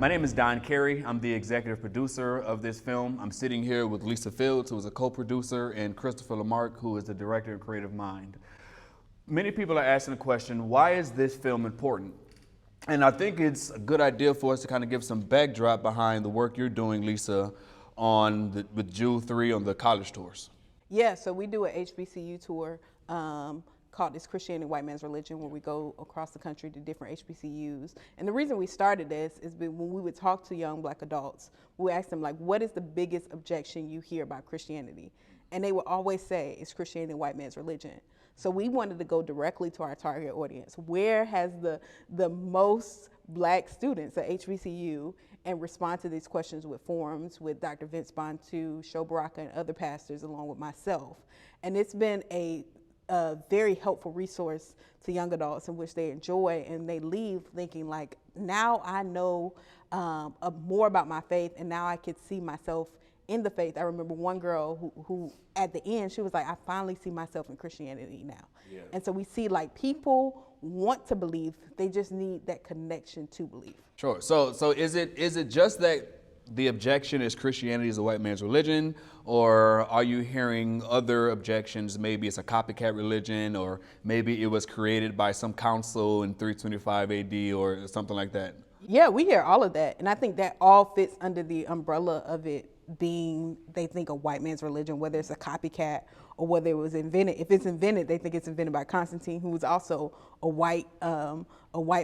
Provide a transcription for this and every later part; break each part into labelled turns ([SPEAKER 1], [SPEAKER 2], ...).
[SPEAKER 1] My name is Don Carey. I'm the executive producer of this film. I'm sitting here with Lisa Fields, who is a co-producer, and Christopher Lamarck, who is the director and creative mind. Many people are asking the question, why is this film important? And I think it's a good idea for us to kind of give some backdrop behind the work you're doing, Lisa, with Jude 3 on the college tours.
[SPEAKER 2] Yeah, so we do an HBCU tour called Is Christianity White Man's Religion, where we go across the country to different HBCUs. And the reason we started this is when we would talk to young black adults, we asked them, like, what is the biggest objection you hear about Christianity? And they would always say, it's Christianity White Man's Religion. So we wanted to go directly to our target audience. Where has the most black students at HBCU, and respond to these questions with forums with Dr. Vince Bantu, Sho Baraka, and other pastors, along with myself. And it's been a very helpful resource to young adults, in which they enjoy, and they leave thinking, like, now I know more about my faith, and now I could see myself in the faith. I remember one girl who at the end, she was like, I finally see myself in Christianity now. Yeah. And so we see, like, people want to believe, they just need that connection to believe.
[SPEAKER 1] Sure. So is it just that the objection is Christianity is a white man's religion, or are you hearing other objections? Maybe it's a copycat religion, or maybe it was created by some council in 325 AD or something like that?
[SPEAKER 2] Yeah, we hear all of that. And I think that all fits under the umbrella of it being, they think, a white man's religion, whether it's a copycat or whether it was invented. If it's invented, they think it's invented by Constantine, who was also a white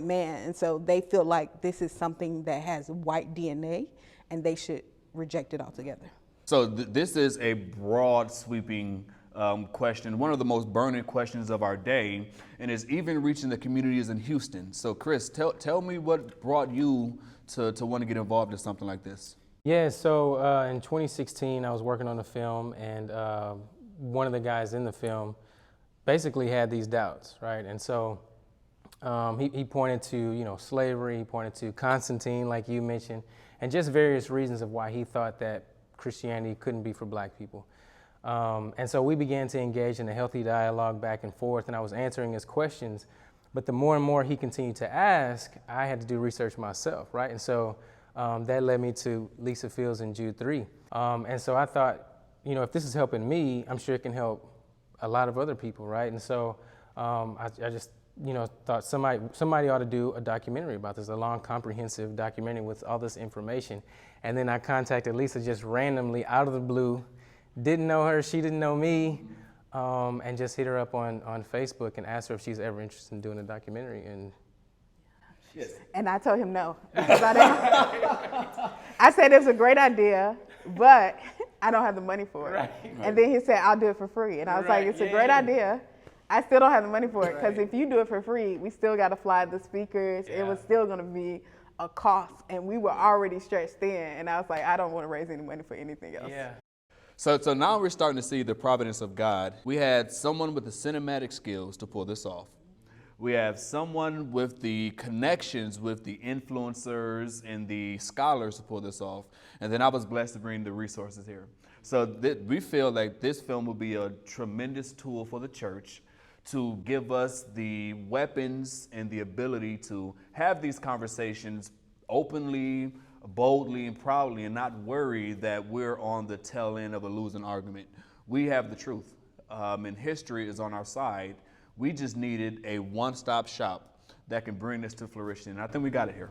[SPEAKER 2] man. And so they feel like this is something that has white DNA, and they should reject it altogether.
[SPEAKER 1] So this is a broad, sweeping question, one of the most burning questions of our day, and is even reaching the communities in Houston. So Chris, tell me what brought you to want to get involved in something like this.
[SPEAKER 3] Yeah, so in 2016, I was working on a film, and one of the guys in the film basically had these doubts, right? And so he pointed to, slavery, he pointed to Constantine, like you mentioned, and just various reasons of why he thought that Christianity couldn't be for black people. And so we began to engage in a healthy dialogue back and forth, and I was answering his questions. But the more and more he continued to ask, I had to do research myself, right? And so that led me to Lisa Fields and Jude 3. And so I thought, if this is helping me, I'm sure it can help a lot of other people, right? And so I just, thought somebody ought to do a documentary about this, a long, comprehensive documentary with all this information. And then I contacted Lisa just randomly out of the blue, didn't know her, she didn't know me, and just hit her up on Facebook and asked her if she's ever interested in doing a documentary. And
[SPEAKER 2] yes. And I told him no. I said it was a great idea, but I don't have the money for it. Right. And then he said, I'll do it for free. And I was like, it's a great idea. I still don't have the money for it, because if you do it for free, we still got to fly the speakers. Yeah. It was still going to be a cost, and we were already stretched thin. And I was like, I don't want to raise any money for anything else. Yeah.
[SPEAKER 1] So now we're starting to see the providence of God. We had someone with the cinematic skills to pull this off. We have someone with the connections with the influencers and the scholars to pull this off. And then I was blessed to bring the resources here. So we feel like this film will be a tremendous tool for the church to give us the weapons and the ability to have these conversations openly, boldly, and proudly, and not worry that we're on the tail end of a losing argument. We have the truth, and history is on our side. We just needed a one-stop shop that can bring this to fruition, and I think we got it here.